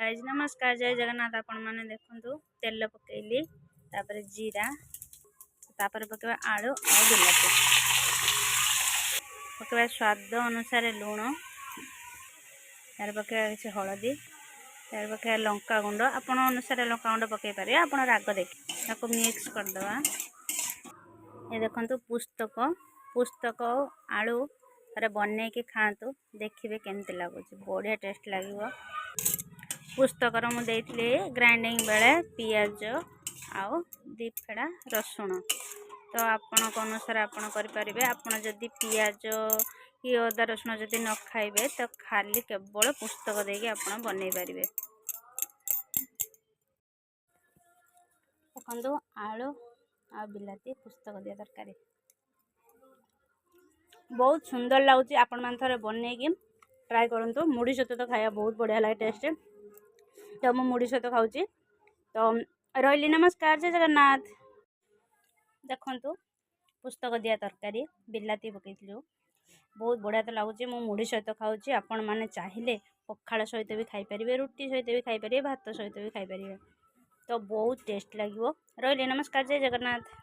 Guys नमस्कार जय जगन्नाथ। आपण मैंने देखु तेल पकेली तापर जीरा तापर पकेबा आलू और बिलाती पकेबा स्वाद अनुसार लुण तार पकेबा किसी हलदी तार पकेबा लंका गुंड आपण अनुसार लंका गुंड पकई पारे आप राग देखिए मिक्स करदे। ये देखु पुस्तक पुस्तक आलू थे बनई कि खातु देखिए केमती लगुच बढ़िया टेस्ट लगे। पुस्तकर मुझे ग्राइंडिंग बेले पियाज आउ दी फेड़ा रसुण तो आपण अनुसार आपण करें। आपड़ जदि पियाज कि अदा रसुण जदि न खाइबे तो खाली केवल पुस्तक देके आपण बनई पारे। देखो आलू आ बिलाती पुस्तक दिया तरकारी बहुत सुंदर लगुच। आपण मान थे बनई ट्राए करूँ मुढ़ी सहित तो खाया बहुत बढ़िया लगे टेस्ट तो मु मुढ़ी सहित खाऊँ तो रही। नमस्कार जय जगन्नाथ। देखु पुस्तक दिया तरकारी बिलाती पकई बहुत बढ़िया तो लगुच मु मुढ़ी सहित खाऊँ। आपण मैंने चाहिए पखाड़ सहित भी खाई पारे रुटी सहित भी खाई पारे भात सहित भी खाई पारे तो बहुत टेस्ट लगे। रही नमस्कार जय जगन्नाथ।